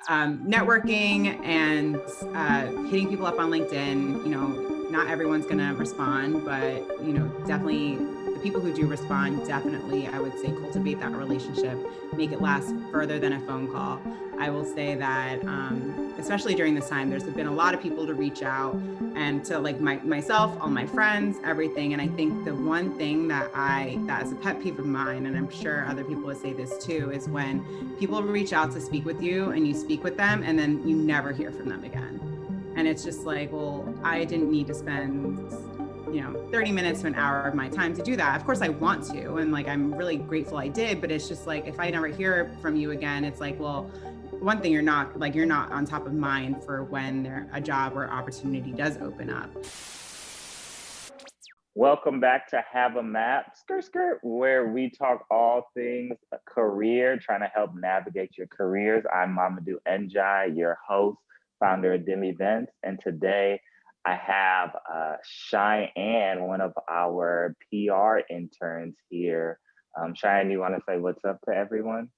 networking and hitting people up on LinkedIn. Not everyone's going to respond, but definitely the people who do respond, definitely, I would say, cultivate that relationship, make it last further than a phone call. I will say that, especially during this time, there's been a lot of people to reach out and to like myself, all my friends, everything. And I think the one thing that is a pet peeve of mine, and I'm sure other people would say this too, is when people reach out to speak with you and you speak with them and then you never hear from them again. And it's just like, well, I didn't need to spend 30 minutes to an hour of my time to do that. Of course I want to, and like I'm really grateful I did, but it's just like if I never hear from you again, it's like, well, one thing, you're not on top of mind for when a job or opportunity does open up. Welcome back to Have a Map, where we talk all things career, trying to help navigate your careers. I'm Mamadou Njai, your host, founder of Dim Events, and today I have Cheyenne, one of our PR interns here. Cheyenne, you want to say what's up to everyone?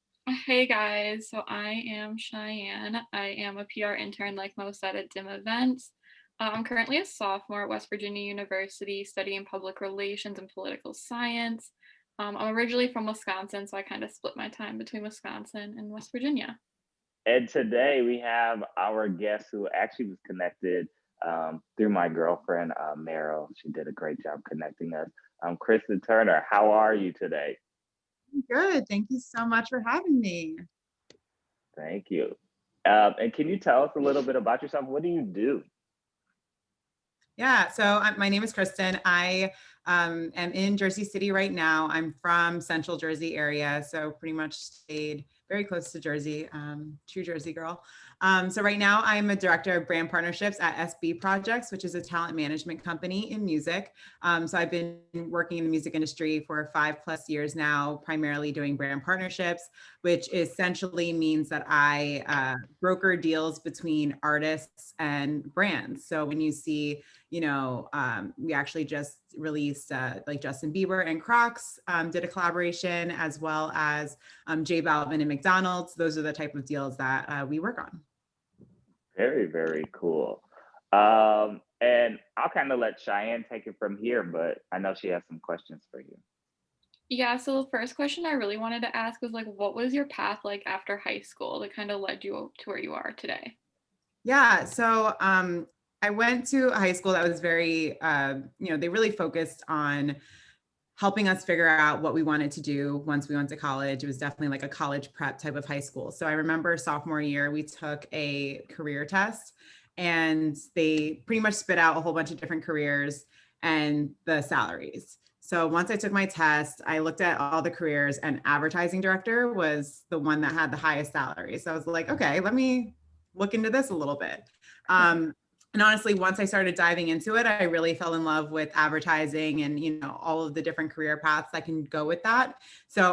Hey guys, so I am Cheyenne. I am a PR intern like most at Dim Events. I'm currently a sophomore at West Virginia University studying public relations and political science. I'm originally from Wisconsin, so I kind of split my time between Wisconsin and West Virginia. And today we have our guest who actually was connected through my girlfriend, Meryl. She did a great job connecting us. Kristin Turner, how are you today? Good. Thank you so much for having me. Thank you. And can you tell us a little bit about yourself? What do you do? Yeah, so my name is Kristin. I am in Jersey City right now. I'm from Central Jersey area, so pretty much stayed very close to Jersey, true Jersey girl. So right now I'm a director of brand partnerships at SB Projects, which is a talent management company in music. So I've been working in the music industry for 5+ years now, primarily doing brand partnerships, which essentially means that I broker deals between artists and brands. So when you see, we actually just released like Justin Bieber and Crocs did a collaboration, as well as J Balvin and McDonald's. Those are the type of deals that we work on. Very, very cool. And I'll kind of let Cheyenne take it from here, but I know she has some questions for you. Yeah, so the first question I really wanted to ask was like, what was your path like after high school that kind of led you to where you are today? Yeah, so I went to a high school that was very, they really focused on helping us figure out what we wanted to do once we went to college. It was definitely like a college prep type of high school. So I remember sophomore year, we took a career test and they pretty much spit out a whole bunch of different careers and the salaries. So once I took my test, I looked at all the careers and advertising director was the one that had the highest salary. So I was like, okay, let me look into this a little bit. And honestly, once I started diving into it, I really fell in love with advertising and, all of the different career paths that can go with that. So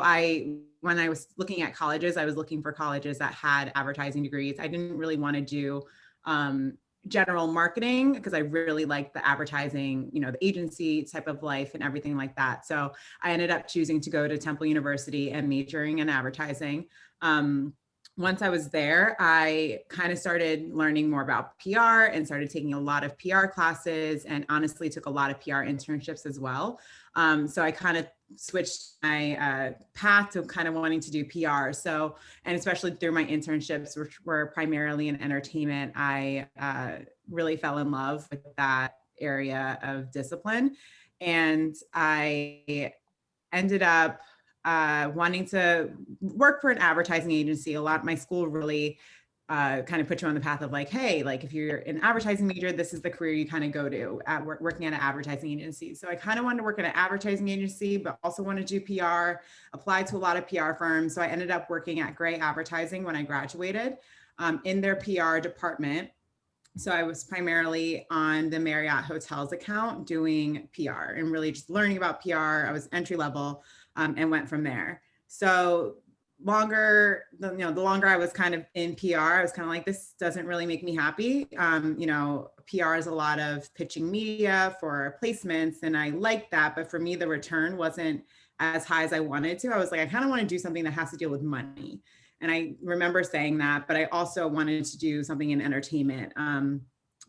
when I was looking at colleges, I was looking for colleges that had advertising degrees. I didn't really want to do general marketing because I really liked the advertising, the agency type of life and everything like that. So I ended up choosing to go to Temple University and majoring in advertising. Once I was there, I kind of started learning more about PR and started taking a lot of PR classes and honestly took a lot of PR internships as well. So I kind of switched my path to kind of wanting to do PR. So, and especially through my internships, which were primarily in entertainment, I really fell in love with that area of discipline. And I ended up wanting to work for an advertising agency. A lot, my school really kind of put you on the path of like, hey, like if you're an advertising major, this is the career you kind of go to at working at an advertising agency. So I kind of wanted to work at an advertising agency, but also want to do PR, applied to a lot of PR firms. So I ended up working at Gray Advertising when I graduated in their PR department. So I was primarily on the Marriott Hotels account doing PR and really just learning about PR. I was entry level and went from there. So the longer I was kind of in PR, I was kind of like, this doesn't really make me happy. PR is a lot of pitching media for placements and I like that. But for me, the return wasn't as high as I wanted to. I was like, I kind of want to do something that has to deal with money. And I remember saying that, but I also wanted to do something in entertainment.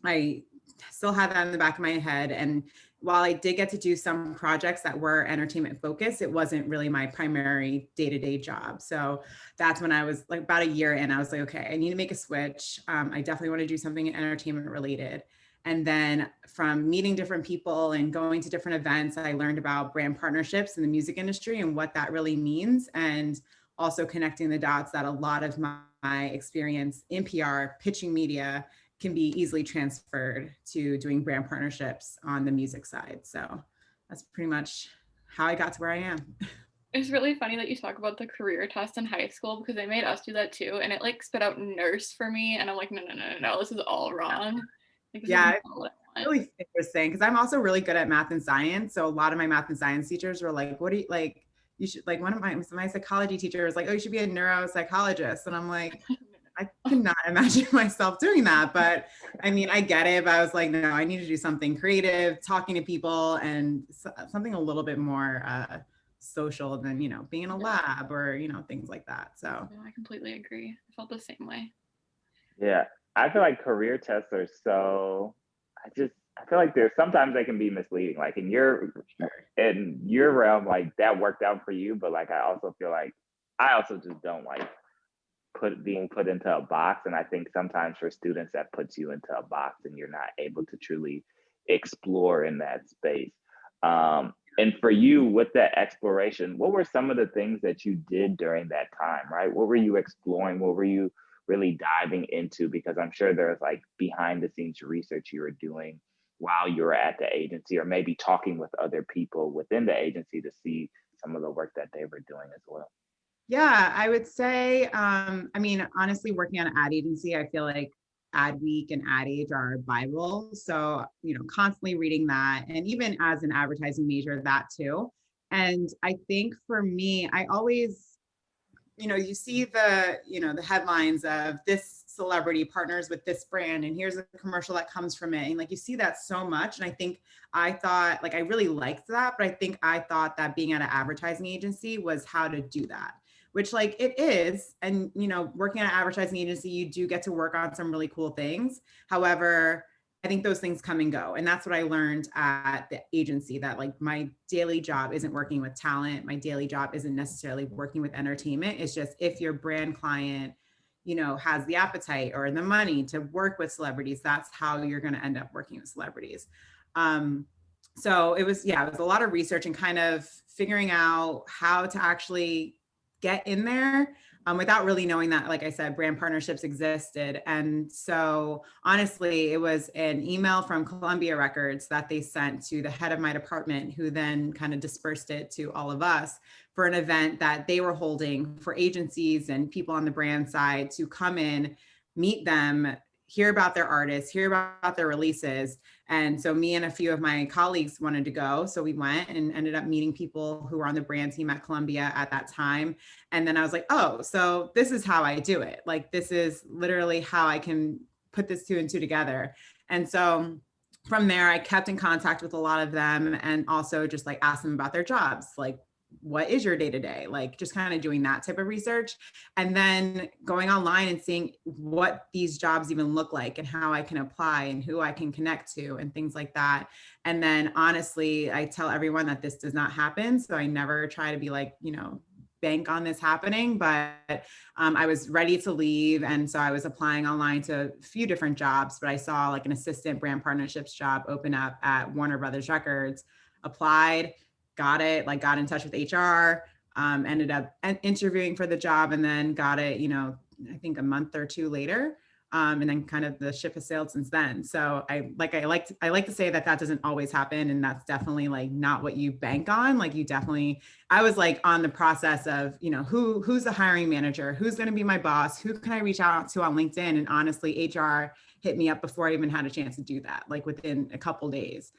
I still had that in the back of my head. And while I did get to do some projects that were entertainment focused, it wasn't really my primary day-to-day job. So that's when I was like about a year in, I was like, okay, I need to make a switch. I definitely want to do something entertainment related. And then from meeting different people and going to different events, I learned about brand partnerships in the music industry and what that really means. And also connecting the dots that a lot of my experience in PR, pitching media, can be easily transferred to doing brand partnerships on the music side. So that's pretty much how I got to where I am. It's really funny that you talk about the career test in high school because they made us do that too. And it like spit out nurse for me. And I'm like, no, this is all wrong. Like, Yeah, it's really interesting because I'm also really good at math and science. So a lot of my math and science teachers were like, what do you like? You should like one of my psychology teacher was like, oh, you should be a neuropsychologist. And I'm like, I cannot imagine myself doing that, but I mean, I get it. But I was like, no, I need to do something creative, talking to people, and something a little bit more social than being in a lab or things like that. So I completely agree. I felt the same way. Yeah, I feel like career tests are so. I feel like there's sometimes they can be misleading. Like in your realm, like that worked out for you, but like I also feel like I also just don't like being put into a box. And I think sometimes for students that puts you into a box and you're not able to truly explore in that space. And for you with that exploration, what were some of the things that you did during that time, right? What were you exploring? What were you really diving into? Because I'm sure there's like behind the scenes research you were doing while you were at the agency, or maybe talking with other people within the agency to see some of the work that they were doing as well. yeah, I would say, I mean, honestly, working on an ad agency, I feel like Ad Week and Ad Age are Bible. So, constantly reading that. And even as an advertising major, that too. And I think for me, I always, you see the headlines of this celebrity partners with this brand, and here's a commercial that comes from it. And like, you see that so much. And I think I thought, like, I really liked that, but I thought that being at an advertising agency was how to do that, which like it is. And, working at an advertising agency, you do get to work on some really cool things. However, I think those things come and go. And that's what I learned at the agency, that like my daily job isn't working with talent. My daily job isn't necessarily working with entertainment. It's just if your brand client, has the appetite or the money to work with celebrities, that's how you're going to end up working with celebrities. So it was a lot of research and kind of figuring out how to actually get in there without really knowing that, like I said, brand partnerships existed. And so honestly, it was an email from Columbia Records that they sent to the head of my department, who then kind of dispersed it to all of us for an event that they were holding for agencies and people on the brand side to come in, meet them, hear about their artists, hear about their releases. And so me and a few of my colleagues wanted to go. So we went and ended up meeting people who were on the brand team at Columbia at that time. And then I was like, oh, so this is how I do it. Like, this is literally how I can put this two and two together. And so from there, I kept in contact with a lot of them and also just like asked them about their jobs. Like, what is your day-to-day? Like, just kind of doing that type of research, and then going online and seeing what these jobs even look like and how I can apply and who I can connect to and things like that. And then honestly, I tell everyone that this does not happen. So I never try to be like, bank on this happening, but I was ready to leave. And so I was applying online to a few different jobs, but I saw like an assistant brand partnerships job open up at Warner Brothers Records, applied, got it, like got in touch with HR, ended up interviewing for the job, and then got it, I think a month or two later. And then kind of the ship has sailed since then. So I like to say that doesn't always happen. And that's definitely like not what you bank on. Like I was like on the process of, who's the hiring manager, who's going to be my boss, who can I reach out to on LinkedIn? And honestly, HR hit me up before I even had a chance to do that, like within a couple days.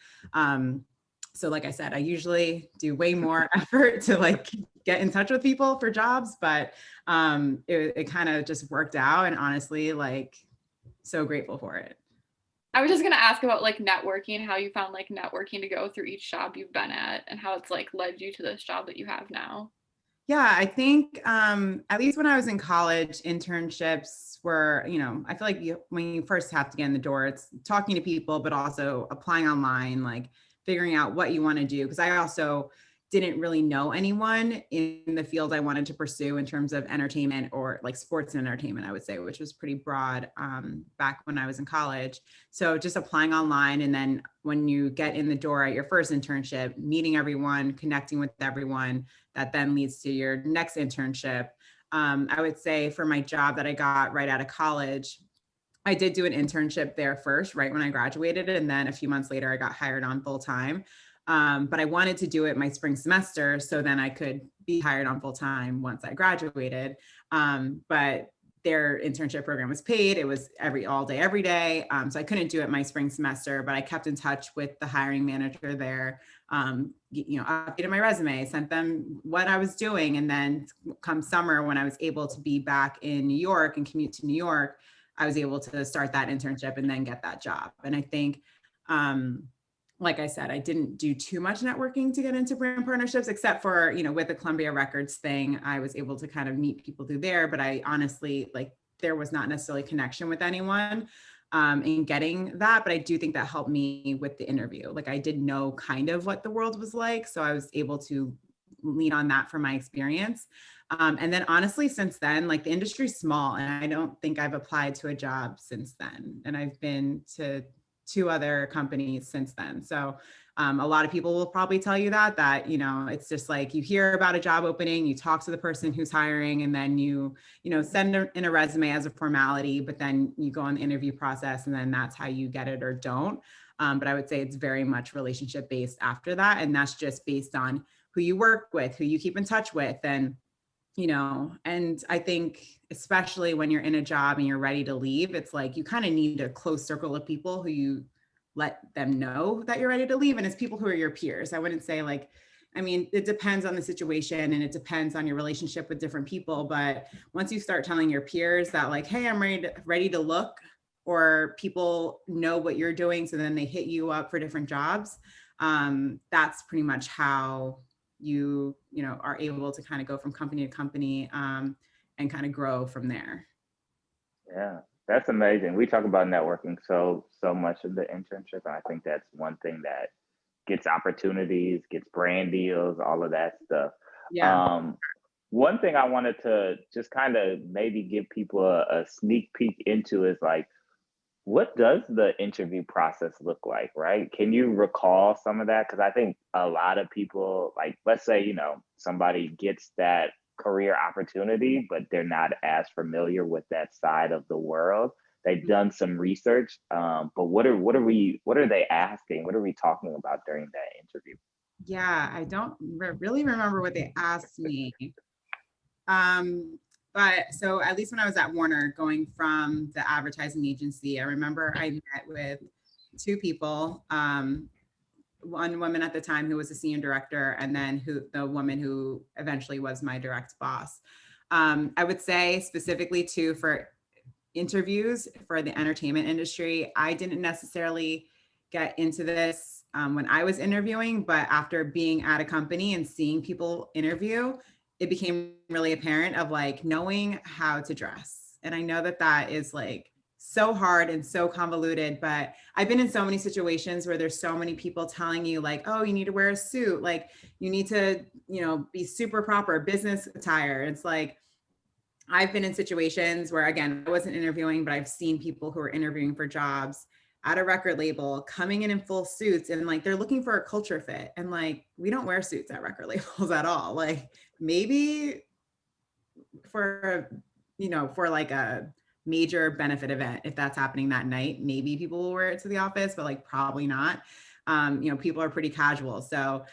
So like I said, I usually do way more effort to like get in touch with people for jobs, but it kind of just worked out, and honestly, like, so grateful for it. I was just going to ask about like networking, how you found like networking to go through each job you've been at and how it's like led you to this job that you have now. Yeah, I think at least when I was in college, internships were, I feel like when you first have to get in the door, it's talking to people, but also applying online, like figuring out what you want to do. Because I also didn't really know anyone in the field I wanted to pursue in terms of entertainment or like sports and entertainment, I would say, which was pretty broad back when I was in college. So just applying online. And then when you get in the door at your first internship, meeting everyone, connecting with everyone, that then leads to your next internship. I would say for my job that I got right out of college, I did do an internship there first, right when I graduated. And then a few months later, I got hired on full time. But I wanted to do it my spring semester so then I could be hired on full time once I graduated. But their internship program was paid. It was all day, every day. So I couldn't do it my spring semester, but I kept in touch with the hiring manager there, updated my resume, sent them what I was doing. And then come summer, when I was able to be back in New York and commute to New York, I was able to start that internship and then get that job. And I think, like I said, I didn't do too much networking to get into brand partnerships, except for, with the Columbia Records thing, I was able to kind of meet people through there. But I honestly, there was not necessarily connection with anyone in getting that. But I do think that helped me with the interview. Like I did know kind of what the world was like. So I was able to lean on that for my experience. And then honestly, since then, like the industry's small and I don't think I've applied to a job since then. And I've been to 2 other companies since then. So a lot of people will probably tell you that, it's just like you hear about a job opening, you talk to the person who's hiring, and then you send in a resume as a formality, but then you go on the interview process and then that's how you get it or don't. But I would say it's very much relationship based after that. And that's just based on who you work with, who you keep in touch with. And I think especially when you're in a job and you're ready to leave, it's like you kind of need a close circle of people who you let them know that you're ready to leave. And it's people who are your peers. I wouldn't say it depends on the situation and it depends on your relationship with different people. But once you start telling your peers that like, hey, I'm ready to look, or people know what you're doing, so then they hit you up for different jobs. That's pretty much how you are able to kind of go from company to company and kind of grow from there. Yeah, that's amazing. We talk about networking so much of the internship, and I think that's one thing that gets opportunities, gets brand deals, all of that stuff. Yeah. One thing I wanted to just kind of maybe give people a sneak peek into is like, what does the interview process look like, right? Can you recall some of that? Because I think a lot of people, like, let's say, somebody gets that career opportunity, but they're not as familiar with that side of the world. They've done some research, but what are they asking? What are we talking about during that interview? Yeah, I don't really remember what they asked me. But so at least when I was at Warner going from the advertising agency, I remember I met with 2 people, one woman at the time who was a senior director, and then the woman who eventually was my direct boss. I would say specifically too for interviews for the entertainment industry, I didn't necessarily get into this when I was interviewing, but after being at a company and seeing people interview, it became really apparent of like knowing how to dress. And I know that is like so hard and so convoluted, but I've been in so many situations where there's so many people telling you like, oh, you need to wear a suit, like you need to, be super proper business attire. It's like, I've been in situations where, again, I wasn't interviewing, but I've seen people who are interviewing for jobs at a record label coming in full suits and like they're looking for a culture fit. And like, we don't wear suits at record labels at all. Like maybe for, for like a major benefit event, if that's happening that night, maybe people will wear it to the office, but like probably not. People are pretty casual. So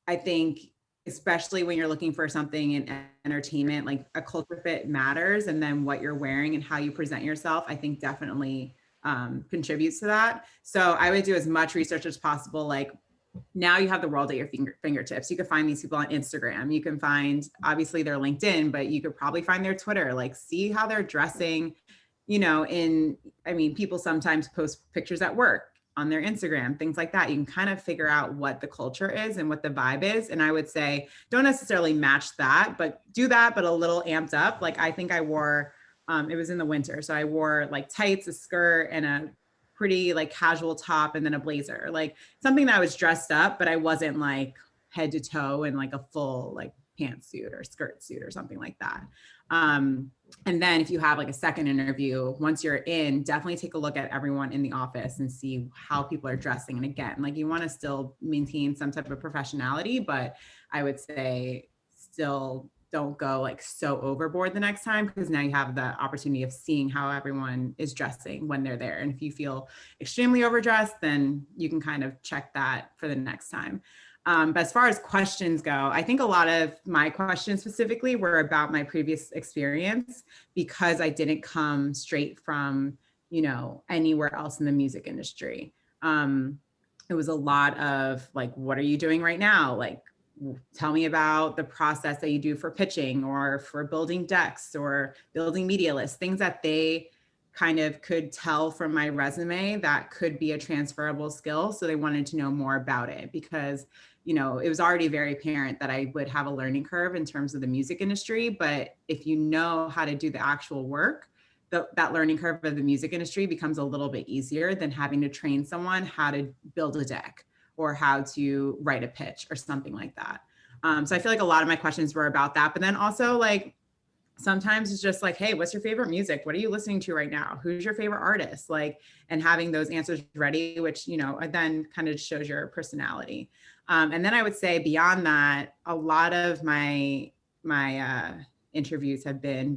I think especially when you're looking for something in entertainment, like a culture fit matters. And then what you're wearing and how you present yourself, I think definitely contributes to that. So I would do as much research as possible. Like now you have the world at your fingertips. You can find these people on Instagram. You can find, obviously their LinkedIn, but you could probably find their Twitter, like see how they're dressing, people sometimes post pictures at work. on their Instagram, things like that. You can kind of figure out what the culture is and what the vibe is. And I would say, don't necessarily match that, but do that, but a little amped up. Like I think I wore, it was in the winter. So I wore like tights, a skirt, and a pretty like casual top, and then a blazer, like something that was dressed up, but I wasn't like head to toe in like a full like pantsuit or skirt suit or something like that. And then if you have like a second interview, once you're in, definitely take a look at everyone in the office and see how people are dressing. And again, like you want to still maintain some type of professionality, but I would say still don't go like so overboard the next time, because now you have the opportunity of seeing how everyone is dressing when they're there. And if you feel extremely overdressed, then you can kind of check that for the next time. But as far as questions go, I think a lot of my questions specifically were about my previous experience, because I didn't come straight from, you know, anywhere else in the music industry. It was a lot of like, what are you doing right now? Like, tell me about the process that you do for pitching or for building decks or building media lists, things that they kind of could tell from my resume that could be a transferable skill. So they wanted to know more about it, because, you know, it was already very apparent that I would have a learning curve in terms of the music industry. But if you know how to do the actual work, that learning curve of the music industry becomes a little bit easier than having to train someone how to build a deck or how to write a pitch or something like that. So I feel like a lot of my questions were about that. But then also like, sometimes it's just like, hey, what's your favorite music? What are you listening to right now? Who's your favorite artist? Like, and having those answers ready, which, you know, then kind of shows your personality. And then I would say beyond that, a lot of my interviews have been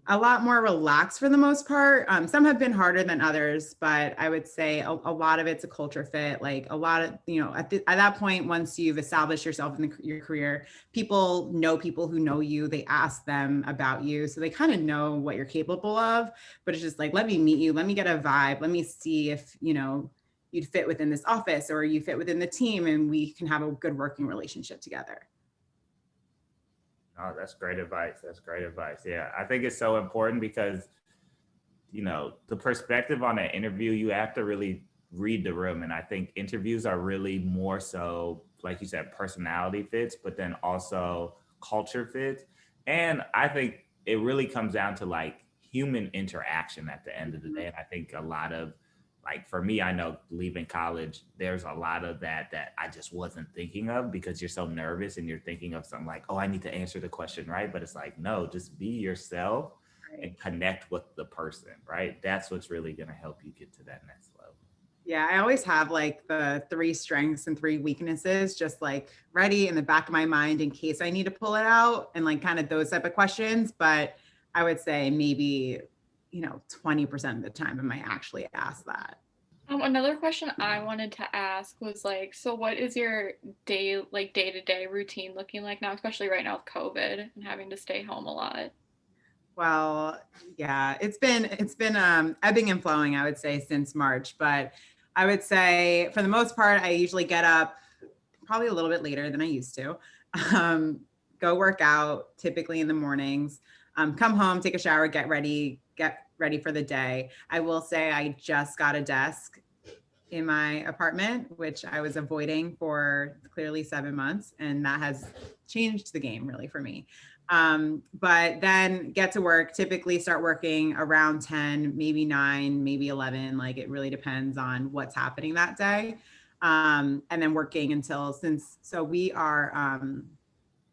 a lot more relaxed for the most part. Some have been harder than others, but I would say a lot of it's a culture fit. Like a lot of, you know, at that point, once you've established yourself in your career, people know people who know you, they ask them about you. So they kind of know what you're capable of, but it's just like, let me meet you. Let me get a vibe. Let me see if, you know, you'd fit within this office or you fit within the team and we can have a good working relationship together. Oh, that's great advice. That's great advice. Yeah, I think it's so important because, you know, the perspective on an interview, you have to really read the room. And I think interviews are really more so, like you said, personality fits, but then also culture fits. And I think it really comes down to like human interaction at the end of the day. And I think a lot of, like for me, I know leaving college, there's a lot of that I just wasn't thinking of because you're so nervous and you're thinking of something like, oh, I need to answer the question, right? But it's like, no, just be yourself and connect with the person, right? That's what's really going to help you get to that next level. Yeah, I always have like the 3 strengths and 3 weaknesses, just like ready in the back of my mind in case I need to pull it out, and like kind of those type of questions. But I would say maybe, you know, 20% of the time I might actually ask that. Another question I wanted to ask was like, so what is your day-to-day routine looking like now, especially right now with COVID and having to stay home a lot? Well, yeah, it's been ebbing and flowing, I would say, since March. But I would say for the most part, I usually get up probably a little bit later than I used to. Go work out, typically in the mornings. Come home, take a shower, get ready for the day. I will say I just got a desk in my apartment, which I was avoiding for clearly 7 months, and that has changed the game really for me. But then get to work, typically start working around 10, maybe 9, maybe 11. Like it really depends on what's happening that day. And then working until, so we are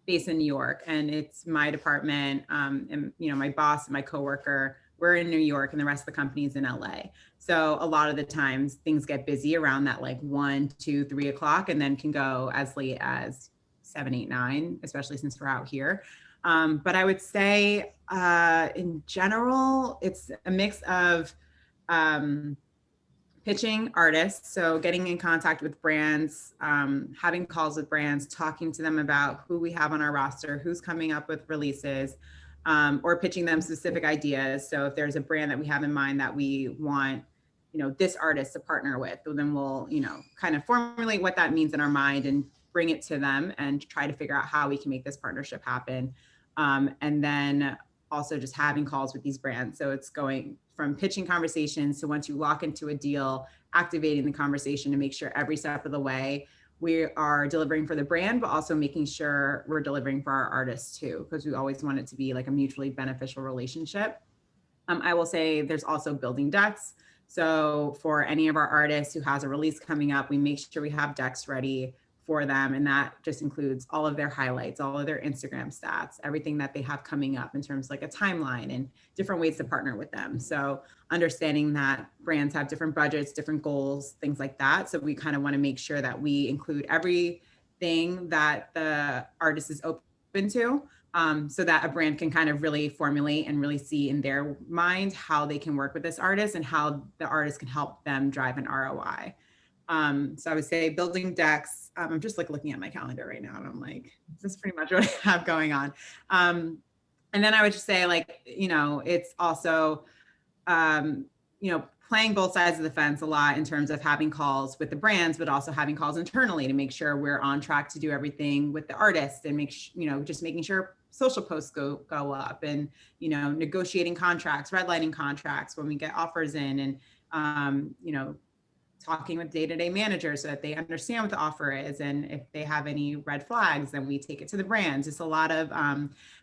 based in New York, and it's my department, and you know, my boss and my coworker, we're in New York and the rest of the company is in LA. So a lot of the times things get busy around that like 1, 2, 3 o'clock, and then can go as late as 7, 8, 9, especially since we're out here. But I would say in general, it's a mix of pitching artists, so getting in contact with brands, having calls with brands, talking to them about who we have on our roster, who's coming up with releases, or pitching them specific ideas. So if there's a brand that we have in mind that we want, you know, this artist to partner with, then we'll, you know, kind of formulate what that means in our mind and bring it to them and try to figure out how we can make this partnership happen. And then also just having calls with these brands. So it's going from pitching conversations to once you lock into a deal, activating the conversation to make sure every step of the way we are delivering for the brand, but also making sure we're delivering for our artists too, because we always want it to be like a mutually beneficial relationship. I will say there's also building decks. So for any of our artists who has a release coming up, we make sure we have decks ready for them. And that just includes all of their highlights, all of their Instagram stats, everything that they have coming up in terms of like a timeline and different ways to partner with them. So understanding that brands have different budgets, different goals, things like that. So we kind of want to make sure that we include everything that the artist is open to, so that a brand can kind of really formulate and really see in their mind how they can work with this artist and how the artist can help them drive an ROI. So I would say building decks. I'm just like looking at my calendar right now and I'm like, this is pretty much what I have going on. And then I would just say like, it's also, playing both sides of the fence a lot in terms of having calls with the brands, but also having calls internally to make sure we're on track to do everything with the artist and just making sure social posts go up and, negotiating contracts, redlining contracts when we get offers in and, talking with day-to-day managers so that they understand what the offer is. And if they have any red flags, then we take it to the brands. It's a lot of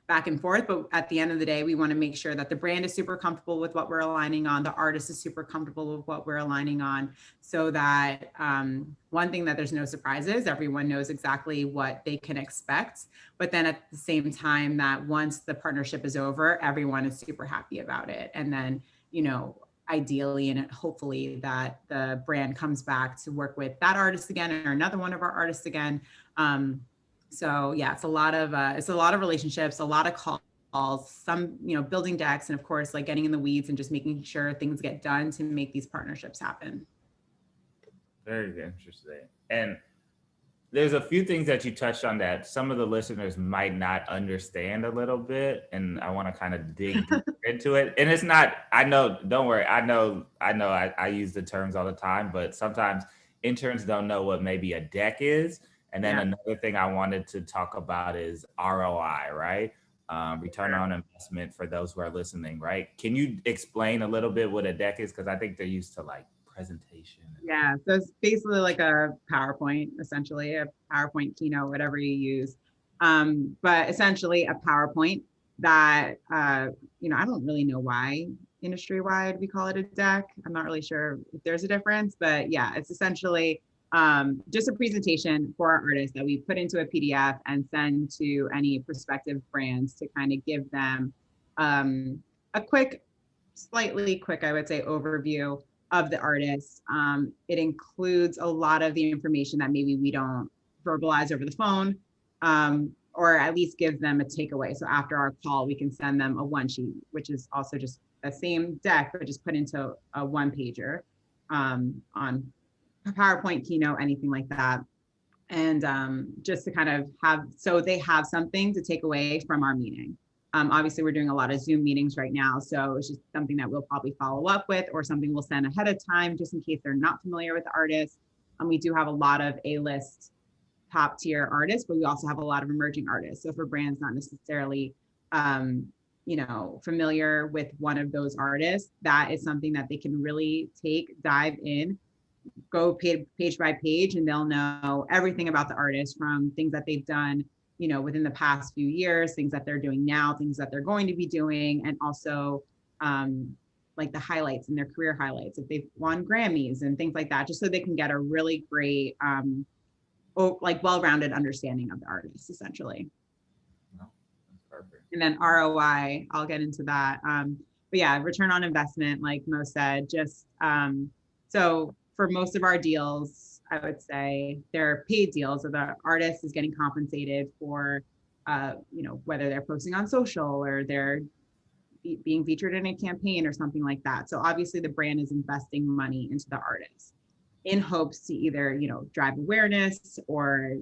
back and forth, but at the end of the day, we want to make sure that the brand is super comfortable with what we're aligning on. The artist is super comfortable with what we're aligning on, so that one thing, that there's no surprises. Everyone knows exactly what they can expect. But then at the same time, that once the partnership is over, everyone is super happy about it. And then, ideally and hopefully that the brand comes back to work with that artist again or another one of our artists again. So yeah, it's a lot of relationships, a lot of calls, some, building decks, and of course, like getting in the weeds and just making sure things get done to make these partnerships happen. Very interesting. And there's a few things that you touched on that some of the listeners might not understand a little bit, and I want to kind of dig into it. And it's not, I know, don't worry, I use the terms all the time, but sometimes interns don't know what maybe a deck is. And then another thing I wanted to talk about is ROI, right? Return on investment for those who are listening, right? Can you explain a little bit what a deck is? Because I think they're used to like presentation. Yeah, so it's basically like a PowerPoint, essentially a PowerPoint keynote, whatever you use. But essentially a PowerPoint that, I don't really know why industry-wide we call it a deck. I'm not really sure if there's a difference, but yeah, it's essentially just a presentation for our artists that we put into a PDF and send to any prospective brands to kind of give them a slightly quick, I would say, overview of the artist. It includes a lot of the information that maybe we don't verbalize over the phone, or at least give them a takeaway. So after our call, we can send them a one sheet, which is also just the same deck, but just put into a one pager on a PowerPoint keynote, anything like that. And just to kind of so they have something to take away from our meeting. Obviously, we're doing a lot of Zoom meetings right now, so it's just something that we'll probably follow up with, or something we'll send ahead of time, just in case they're not familiar with the artist. We do have a lot of A-list top tier artists, but we also have a lot of emerging artists. So for brands not necessarily, familiar with one of those artists, that is something that they can really dive in, go page by page, and they'll know everything about the artist, from things that they've done within the past few years, things that they're doing now, things that they're going to be doing, and also like the highlights and their career highlights, if they've won Grammys and things like that, just so they can get a really great, well-rounded understanding of the artist, essentially. No, that's perfect. And then ROI, I'll get into that. But yeah, return on investment, like Mo said, just so for most of our deals, I would say they're paid deals, so the artist is getting compensated for, whether they're posting on social or they're being featured in a campaign or something like that. So obviously the brand is investing money into the artist in hopes to either, drive awareness or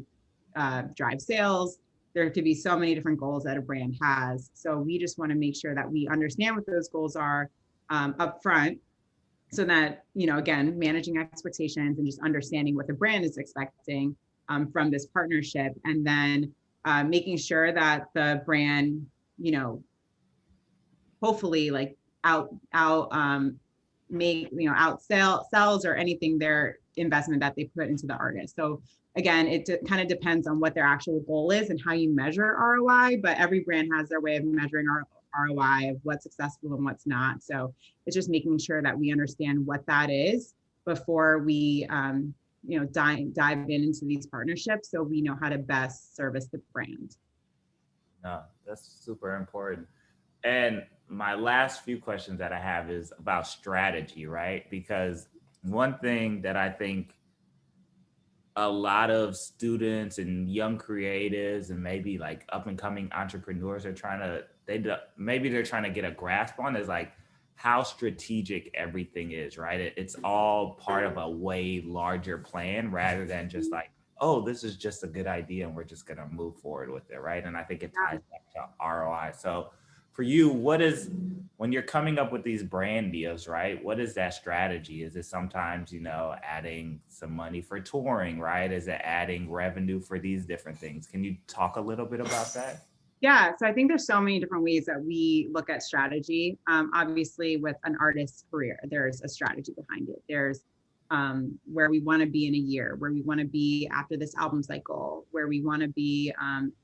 drive sales. There could be so many different goals that a brand has. So we just want to make sure that we understand what those goals are up front, so that, again, managing expectations and just understanding what the brand is expecting from this partnership, and then making sure that the brand, hopefully like make, out sells or anything their investment that they put into the artist. So again, it kind of depends on what their actual goal is and how you measure ROI, but every brand has their way of measuring ROI of what's successful and what's not. So it's just making sure that we understand what that is before we dive into these partnerships, so we know how to best service the brand. No, that's super important. And my last few questions that I have is about strategy, right? Because one thing that I think a lot of students and young creatives and maybe like up and coming entrepreneurs are maybe they're trying to get a grasp on is like how strategic everything is, right? It's all part of a way larger plan rather than just like, oh, this is just a good idea and we're just going to move forward with it, right? And I think it ties back to ROI. So for you, when you're coming up with these brand deals, right? What is that strategy? Is it sometimes, adding some money for touring, right? Is it adding revenue for these different things? Can you talk a little bit about that? Yeah, so I think there's so many different ways that we look at strategy. Obviously, with an artist's career, there's a strategy behind it. There's where we want to be in a year, where we want to be after this album cycle, where we want to be,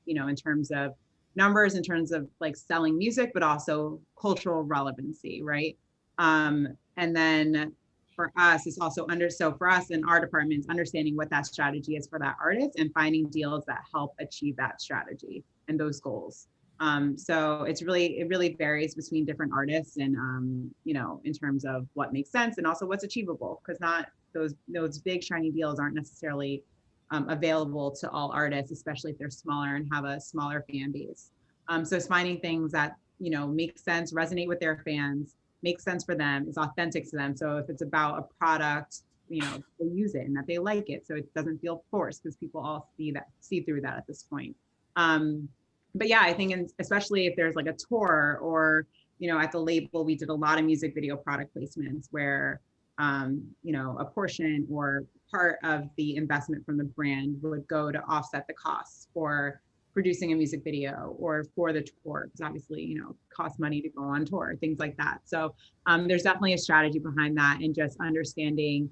in terms of numbers, in terms of like selling music, but also cultural relevancy, right? And then for us, it's also so for us in our departments, understanding what that strategy is for that artist and finding deals that help achieve that strategy and those goals. So it really varies between different artists and, in terms of what makes sense and also what's achievable, because not those big shiny deals aren't necessarily available to all artists, especially if they're smaller and have a smaller fan base. So it's finding things that, make sense, resonate with their fans, make sense for them, is authentic to them. So if it's about a product, they use it and that they like it, so it doesn't feel forced, because people all see through that at this point. But yeah, I think especially if there's like a tour or, at the label, we did a lot of music video product placements where, a portion or part of the investment from the brand would go to offset the costs for producing a music video or for the tour, because obviously, costs money to go on tour, things like that. So there's definitely a strategy behind that, and just understanding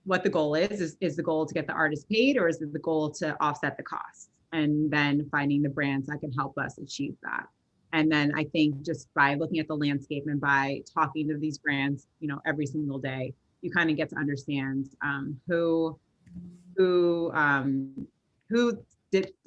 what the goal is. Is the goal to get the artist paid, or is it the goal to offset the costs? And then finding the brands that can help us achieve that. And then I think just by looking at the landscape and by talking to these brands, every single day, you kind of get to understand who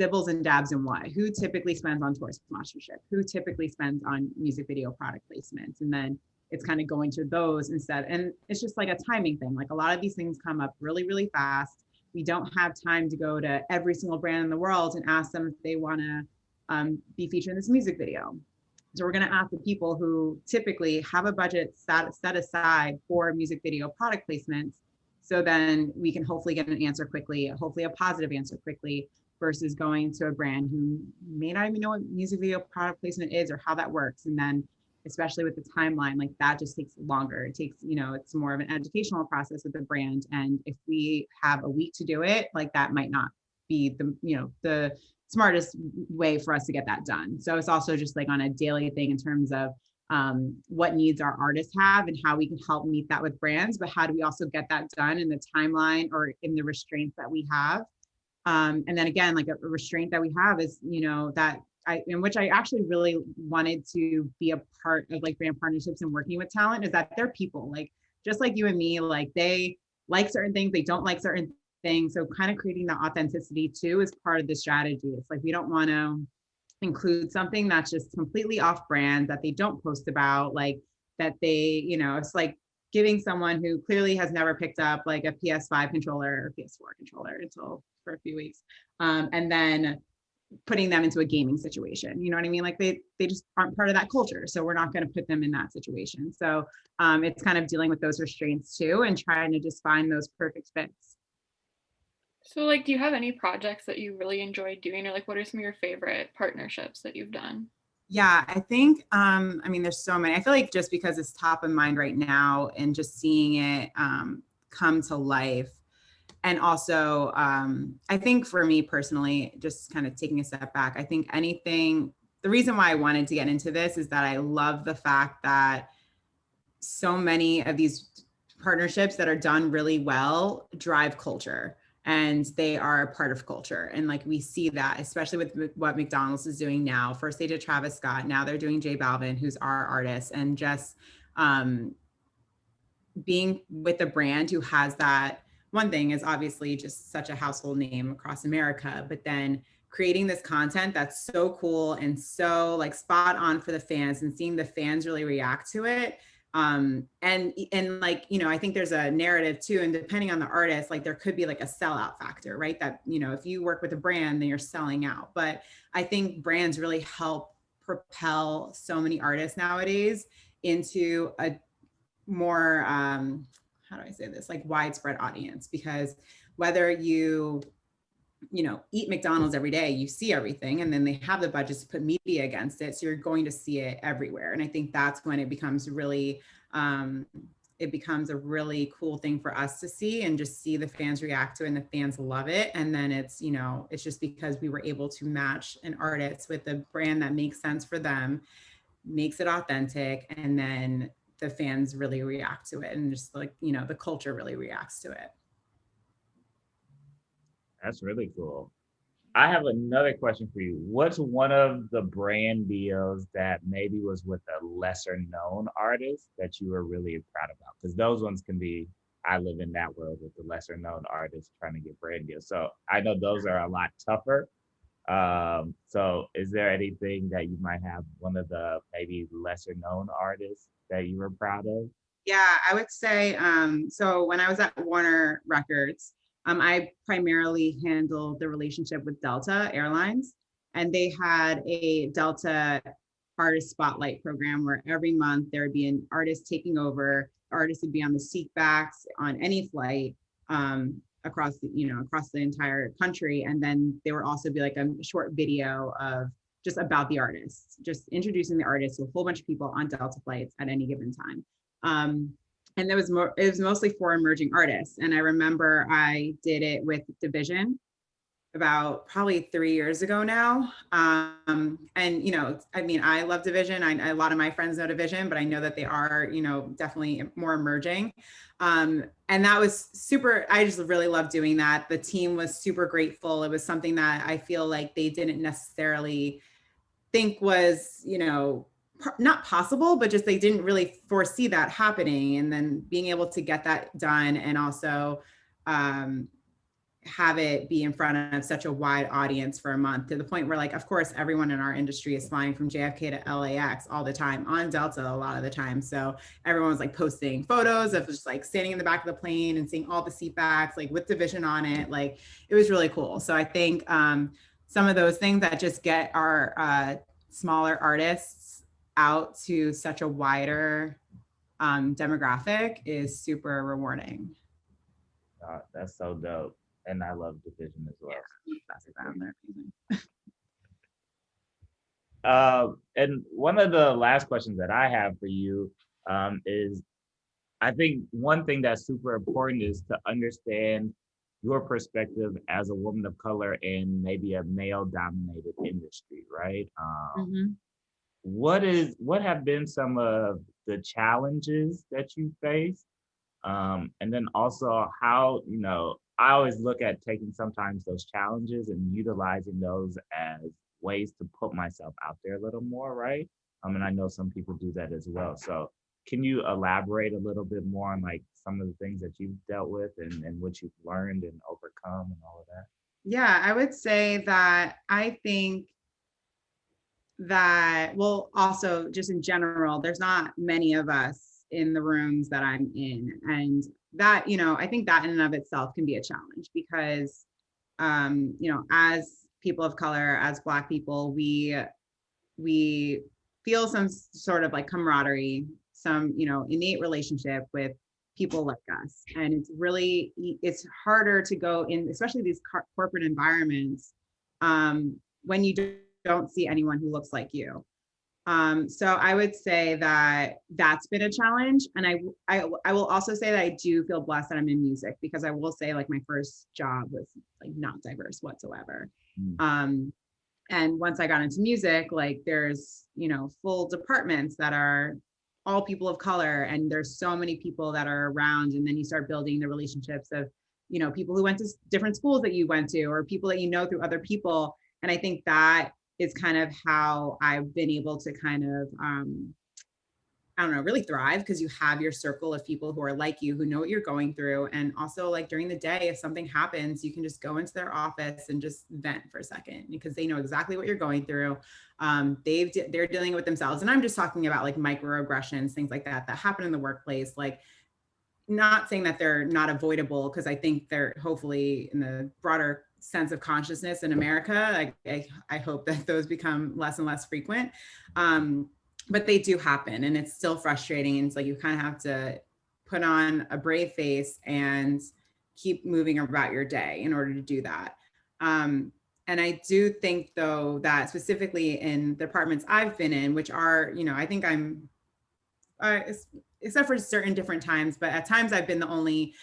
dibbles and dabs in what, who typically spends on tour sponsorship, who typically spends on music video product placements. And then it's kind of going to those instead. And it's just like a timing thing. Like a lot of these things come up really, really fast. We don't have time to go to every single brand in the world and ask them if they want to be featured in this music video. So we're going to ask the people who typically have a budget set aside for music video product placements. So then we can hopefully get an answer quickly, hopefully a positive answer quickly, versus going to a brand who may not even know what music video product placement is or how that works. And then especially with the timeline, like that just takes longer. It takes, it's more of an educational process with the brand. And if we have a week to do it, like that might not be the smartest way for us to get that done. So it's also just like on a daily thing in terms of what needs our artists have and how we can help meet that with brands, but how do we also get that done in the timeline or in the restraints that we have. And then again, like a restraint that we have is, in which I actually really wanted to be a part of like brand partnerships and working with talent, is that they're people, like just like you and me, like they like certain things, they don't like certain things. So kind of creating that authenticity too is part of the strategy. It's like we don't want to include something that's just completely off brand, that they don't post about, like that they, it's like giving someone who clearly has never picked up like a PS5 controller or PS4 controller until for a few weeks, and then putting them into a gaming situation. You know what I mean? Like they just aren't part of that culture. So we're not going to put them in that situation. So it's kind of dealing with those restraints too and trying to just find those perfect fits. So like, do you have any projects that you really enjoy doing, or like what are some of your favorite partnerships that you've done? Yeah, I think, there's so many. I feel like just because it's top of mind right now and just seeing it come to life. And also, I think for me personally, just kind of taking a step back, I think anything the reason why I wanted to get into this is that I love the fact that so many of these partnerships that are done really well drive culture, and they are part of culture. And like we see that, especially with what McDonald's is doing now. First they did Travis Scott, now they're doing J Balvin, who's our artist, and just being with a brand who has that. One thing is obviously just such a household name across America, but then creating this content that's so cool and so like spot on for the fans, and seeing the fans really react to it. And like, you know, I think there's a narrative too, and depending on the artist, like there could be like a sellout factor, right? That, you know, if you work with a brand, then you're selling out. But I think brands really help propel so many artists nowadays into a more how do I say this, like widespread audience, because whether you know, eat McDonald's every day, you see everything, and then they have the budgets to put media against it, so you're going to see it everywhere. And I think that's when it becomes really it becomes a really cool thing for us to see, and just see the fans react to it, and the fans love it. And then it's, you know, it's just because we were able to match an artist with a brand that makes sense for them, makes it authentic, and then the fans really react to it, and just like, you know, the culture really reacts to it. That's really cool. I have another question for you. What's one of the brand deals that maybe was with a lesser known artist that you were really proud about? Because those ones can be, I live in that world with the lesser known artists trying to get brand deals. So I know those are a lot tougher. So is there anything that you might have, one of the maybe lesser known artists that you were proud of? Yeah, I would say, so when I was at Warner Records, I primarily handled the relationship with Delta Airlines, and they had a Delta artist spotlight program where every month there would be an artist taking over. Artists would be on the seat backs on any flight across the, you know, across the entire country, and then there would also be like a short video of just about the artists, just introducing the artist to a whole bunch of people on Delta flights at any given time. And it was mostly for emerging artists. And I remember I did it with Division about probably 3 years ago now. And, you know, I mean, I love Division. A lot of my friends know Division, but I know that they are, you know, definitely more emerging. And that was super, I just really loved doing that. The team was super grateful. It was something that I feel like they didn't necessarily think was, you know, not possible, but just they didn't really foresee that happening. And then being able to get that done, and also have it be in front of such a wide audience for a month, to the point where, like, of course, everyone in our industry is flying from JFK to LAX all the time, on Delta a lot of the time. So everyone was like posting photos of just like standing in the back of the plane and seeing all the seat backs, like with Division on it. Like, it was really cool. So I think some of those things that just get our smaller artists out to such a wider demographic is super rewarding. That's so dope. And I love Division as well. Yeah, And one of the last questions that I have for you is, I think one thing that's super important is to understand your perspective as a woman of color in maybe a male-dominated industry, right? What have been some of the challenges that you face? And then also how, you know, I always look at taking sometimes those challenges and utilizing those as ways to put myself out there a little more, right? And I know some people do that as well. So can you elaborate a little bit more on like some of the things that you've dealt with and what you've learned and overcome and all of that? Yeah, I would say that I think that, well, also just in general, there's not many of us in the rooms that I'm in. And that, you know, I think that in and of itself can be a challenge, because, you know, as people of color, as Black people, we feel some sort of like camaraderie, some, you know, innate relationship with people like us. And it's harder to go in, especially these corporate environments, when you don't see anyone who looks like you. So I would say that that's been a challenge. And I will also say that I do feel blessed that I'm in music, because I will say, like, my first job was like not diverse whatsoever. And once I got into music, like there's, you know, full departments that are all people of color, and there's so many people that are around. And then you start building the relationships of, you know, people who went to different schools that you went to, or people that you know through other people. And I think that is kind of how I've been able to kind of I don't know, really thrive, because you have your circle of people who are like you, who know what you're going through. And also, like during the day, if something happens, you can just go into their office and just vent for a second, because they know exactly what you're going through. They're dealing with themselves. And I'm just talking about like microaggressions, things like that happen in the workplace. Like, not saying that they're not avoidable, because I think they're, hopefully in the broader sense of consciousness in America, I hope that those become less and less frequent. But they do happen, and it's still frustrating. And it's like, you kind of have to put on a brave face and keep moving about your day in order to do that. And I do think, though, that specifically in the departments I've been in, which are, you know, I think I'm, except for certain different times, but at times I've been the only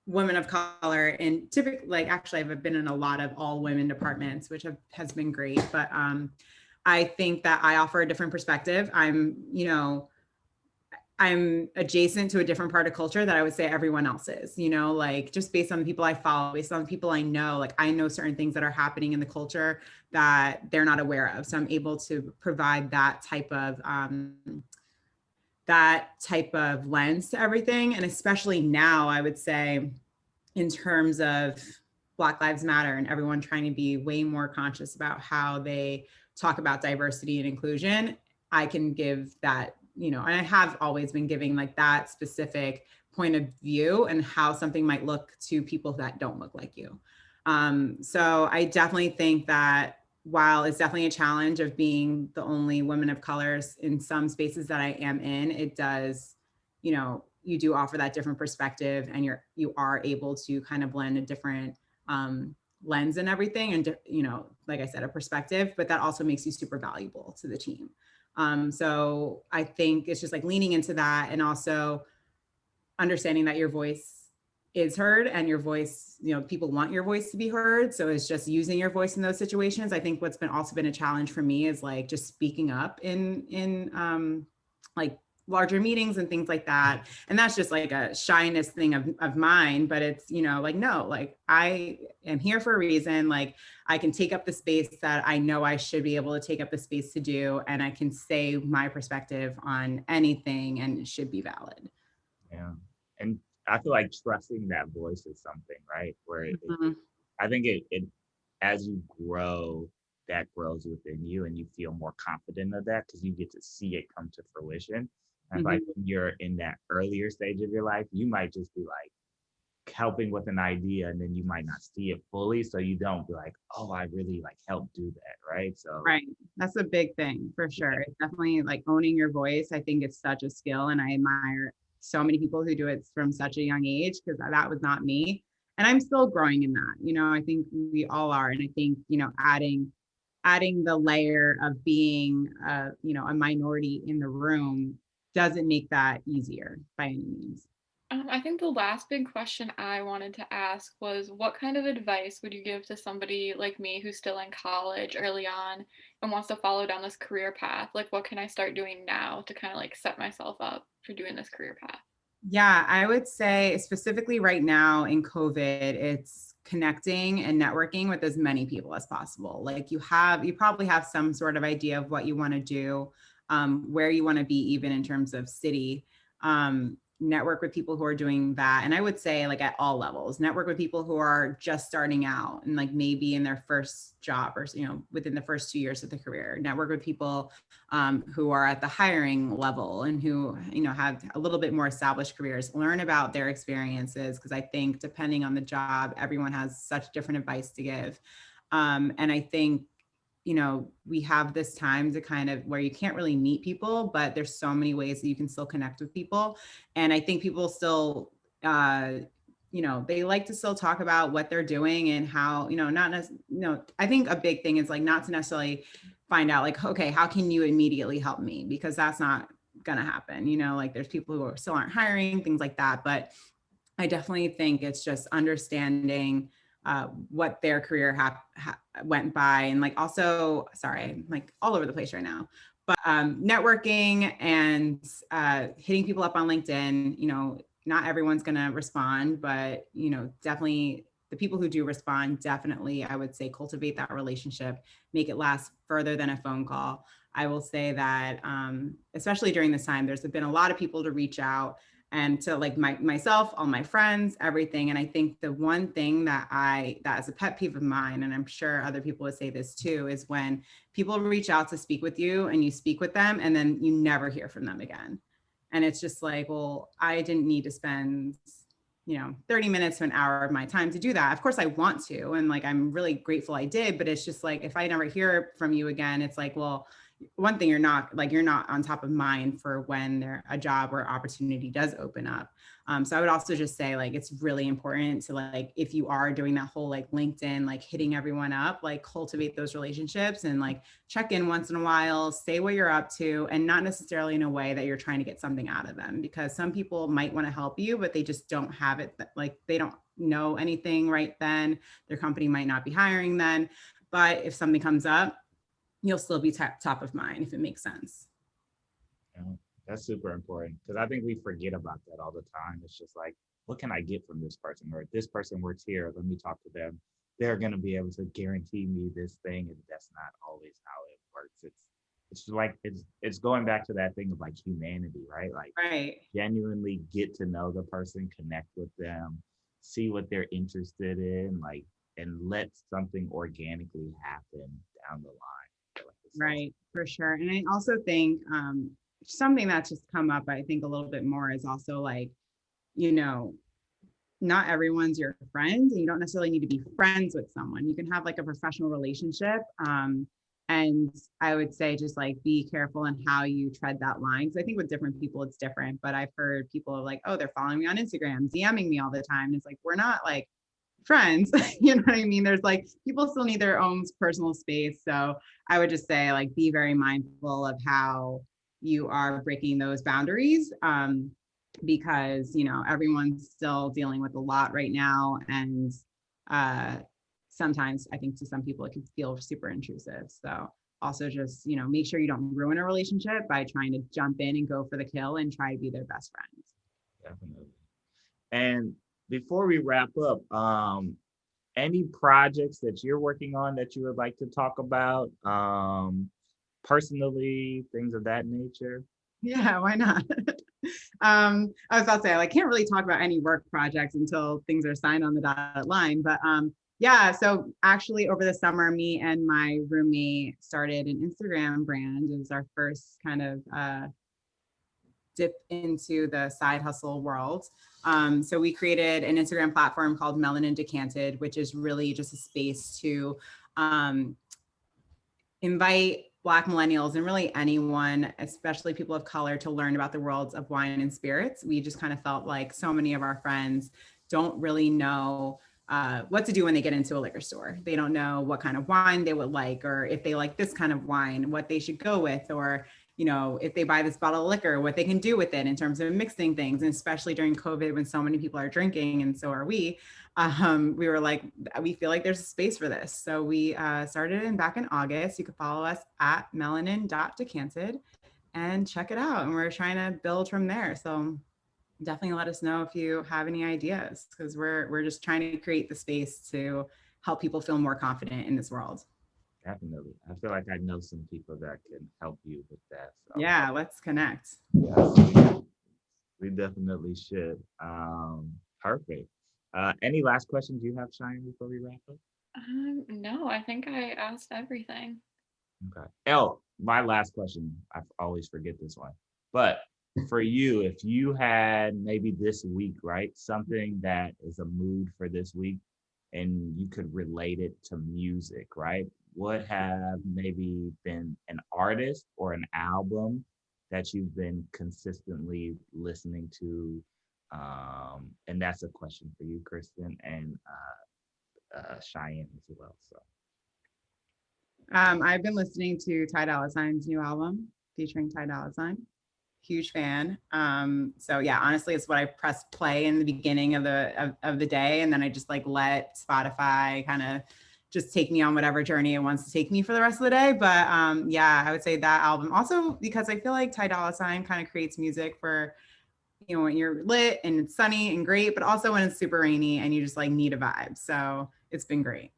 woman of color. And typically, like, actually, I've been in a lot of all women departments, which has been great. But I think that I offer a different perspective. I'm adjacent to a different part of culture that I would say everyone else is, you know, like just based on the people I follow, based on the people I know, like I know certain things that are happening in the culture that they're not aware of. So I'm able to provide that type of lens to everything. And especially now, I would say, in terms of Black Lives Matter and everyone trying to be way more conscious about how they talk about diversity and inclusion, I can give that, you know, and I have always been giving like that specific point of view and how something might look to people that don't look like you. So I definitely think that while it's definitely a challenge of being the only woman of colors in some spaces that I am in, it does, you know, you do offer that different perspective, and you are able to kind of blend a different lens and everything, and, you know, like I said, a perspective, but that also makes you super valuable to the team. So I think it's just like leaning into that, and also understanding that your voice is heard, and your voice, you know, people want your voice to be heard. So it's just using your voice in those situations. I think what's been also been a challenge for me is like just speaking up in like larger meetings and things like that. And that's just like a shyness thing of mine, but it's, you know, like, no, like I am here for a reason. Like I can take up the space that I know I should be able to take up the space to do, and I can say my perspective on anything, and it should be valid. Yeah. And I feel like trusting that voice is something, right? Where I think it as you grow, that grows within you, and you feel more confident of that because you get to see it come to fruition. And like when you're in that earlier stage of your life, you might just be like helping with an idea, and then you might not see it fully. So you don't be like, oh, I really like helped do that. Right. So right. That's a big thing for sure. Yeah. It's definitely like owning your voice. I think it's such a skill, and I admire so many people who do it from such a young age, because that was not me. And I'm still growing in that, you know, I think we all are. And I think, you know, adding the layer of being, you know, a minority in the room doesn't make that easier by any means. I think the last big question I wanted to ask was, what kind of advice would you give to somebody like me who's still in college early on and wants to follow down this career path? Like, what can I start doing now to kind of like set myself up for doing this career path? Yeah, I would say specifically right now in COVID, it's connecting and networking with as many people as possible. Like you probably have some sort of idea of what you want to do, where you want to be, even in terms of city. Network with people who are doing that. And I would say like at all levels, network with people who are just starting out and like maybe in their first job, or, you know, within the first 2 years of the career. Network with people who are at the hiring level and who, you know, have a little bit more established careers. Learn about their experiences, because I think depending on the job, everyone has such different advice to give. And I think, you know, we have this time to kind of where you can't really meet people, but there's so many ways that you can still connect with people. And I think people still, you know, they like to still talk about what they're doing and how, you know, I think a big thing is like not to necessarily find out like, okay, how can you immediately help me? Because that's not going to happen. You know, like there's people who still aren't hiring, things like that. But I definitely think it's just understanding what their career went by. And like, also, sorry, I'm like all over the place right now, but networking and hitting people up on LinkedIn. You know, not everyone's going to respond, but, you know, definitely the people who do respond, definitely, I would say, cultivate that relationship, make it last further than a phone call. I will say that, especially during this time, there's been a lot of people to reach out and to like myself, all my friends, everything. And I think the one thing that is a pet peeve of mine, and I'm sure other people would say this too, is when people reach out to speak with you and you speak with them and then you never hear from them again. And it's just like, well, I didn't need to spend, you know, 30 minutes to an hour of my time to do that. Of course I want to, and like, I'm really grateful I did, but it's just like, if I never hear from you again, it's like, well, one thing, you're not on top of mind for when a job or opportunity does open up. So I would also just say, like, it's really important to, like, if you are doing that whole like LinkedIn, like hitting everyone up, like cultivate those relationships and like check in once in a while, say what you're up to, and not necessarily in a way that you're trying to get something out of them, because some people might want to help you, but they just don't have it. Like, they don't know anything right then. Their company might not be hiring then, but if something comes up, you'll still be top of mind, if it makes sense. Yeah, that's super important, because I think we forget about that all the time. It's just like, what can I get from this person? Or if this person works here, let me talk to them. They're going to be able to guarantee me this thing. And that's not always how it works. It's like, it's going back to that thing of like humanity, right? Like, right. Genuinely get to know the person, connect with them, see what they're interested in, like, and let something organically happen down the line. Right, for sure. And I also think something that's just come up, I think, a little bit more is also like, you know, not everyone's your friend, and you don't necessarily need to be friends with someone. You can have like a professional relationship. And I would say just like be careful in how you tread that line. Because I think with different people, it's different. But I've heard people like, oh, they're following me on Instagram, DMing me all the time. And it's like, we're not like friends. You know what I mean? There's like, people still need their own personal space. So I would just say, like, be very mindful of how you are breaking those boundaries, because, you know, everyone's still dealing with a lot right now. And sometimes I think to some people it can feel super intrusive. So also just, you know, make sure you don't ruin a relationship by trying to jump in and go for the kill and try to be their best friends. Definitely. And before we wrap up, any projects that you're working on that you would like to talk about, personally, things of that nature? Yeah, why not? I was about to say, I can't really talk about any work projects until things are signed on the dotted line, but yeah, so actually over the summer, me and my roommate started an Instagram brand. It was our first kind of dip into the side hustle world. So we created an Instagram platform called Melanin Decanted, which is really just a space to invite Black millennials and really anyone, especially people of color, to learn about the worlds of wine and spirits. We just kind of felt like so many of our friends don't really know what to do when they get into a liquor store. They don't know what kind of wine they would like, or if they like this kind of wine, what they should go with, or, you know, if they buy this bottle of liquor, what they can do with it in terms of mixing things. And especially during COVID, when so many people are drinking, and so are we were like, we feel like there's a space for this. So we started it back in August. You can follow us at melanin.decanted and check it out. And we're trying to build from there. So definitely let us know if you have any ideas, because we're just trying to create the space to help people feel more confident in this world. Definitely. I feel like I know some people that can help you with that. So. Yeah, let's connect. Yeah, we definitely should. Perfect. Any last questions you have, Cheyenne, before we wrap up? No, I think I asked everything. Okay. Oh, my last question. I always forget this one. But for you, if you had maybe this week, right, something that is a mood for this week, and you could relate it to music, right? What have maybe been an artist or an album that you've been consistently listening to? And that's a question for you, Kristin, and Cheyenne as well. So I've been listening to Ty Dolla $ign's new album featuring Ty Dolla $ign. huge fan. So yeah, honestly, it's what I press play in the beginning of the day, and then I just like let Spotify kind of just take me on whatever journey it wants to take me for the rest of the day. But yeah, I would say that album. Also, because I feel like Ty Dolla $ign kind of creates music for, you know, when you're lit and it's sunny and great, but also when it's super rainy and you just like need a vibe. So it's been great.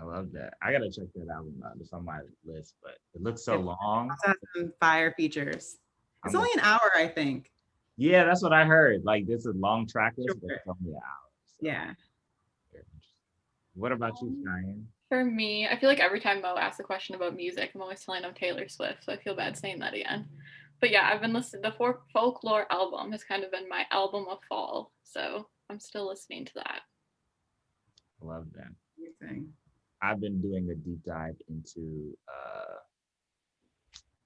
I love that. I gotta check that album out. It's on my list, but it looks so It long. also has some fire features. It's I'm only an hour, I think. Yeah, that's what I heard. Like this is a long track list, but Sure. it's only an hour. So Yeah. very interesting. What about you, Cheyenne? For me, I feel like every time Mo asks a question about music, I'm always telling him Taylor Swift, so I feel bad saying that again. But yeah, I've been listening. The Folklore album has kind of been my album of fall, so I'm still listening to that. Love that. Amazing. I've been doing a deep dive into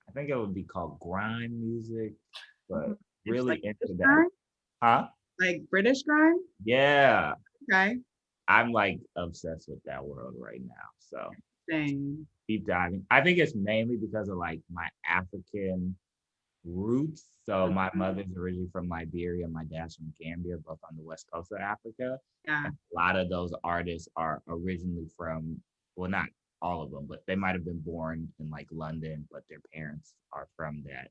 I think it would be called grime music, but really Like into British that. grime? Huh? Like British grime? Yeah. Okay. I'm like obsessed with that world right now. So Same. deep diving. I think it's mainly because of like my African roots. So my mother's originally from Liberia, my dad's from Gambia, both on the west coast of Africa. Yeah. And a lot of those artists are originally from, well, not all of them, but they might have been born in like London, but their parents are from that,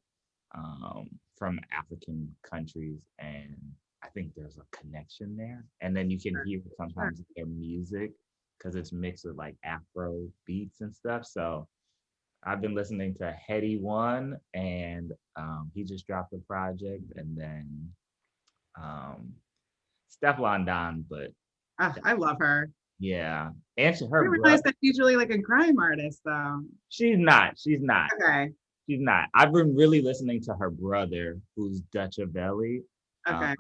from African countries. And I think there's a connection there. And then you can hear sometimes their music because it's mixed with like Afro beats and stuff. So I've been listening to Heady One, and he just dropped a project, and then Stefflon Don, but I love her. yeah, and I her didn't realize brother. that she's really like a grime artist, though. She's not. She's not. Okay. She's not. I've been really listening to her brother, who's Dutch Avelli. Okay.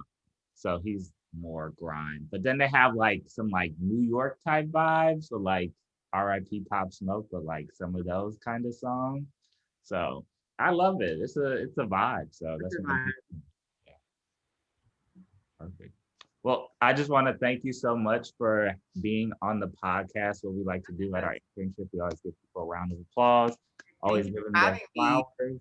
So he's more grime. But then they have like some like New York type vibes, so like R.I.P. Pop Smoke, but like some of those kind of songs. So I love it. It's a vibe. So that's what I'm yeah, perfect. Well, I just want to thank you so much for being on the podcast. What we like to do at our internship, we always give people a round of applause, always Thank you give them for their having me. flowers.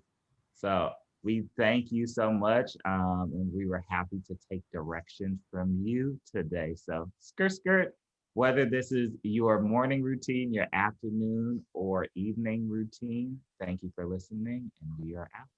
So we thank you so much. And we were happy to take directions from you today. So skirt, skirt, whether this is your morning routine, your afternoon, or evening routine, thank you for listening, and we are out.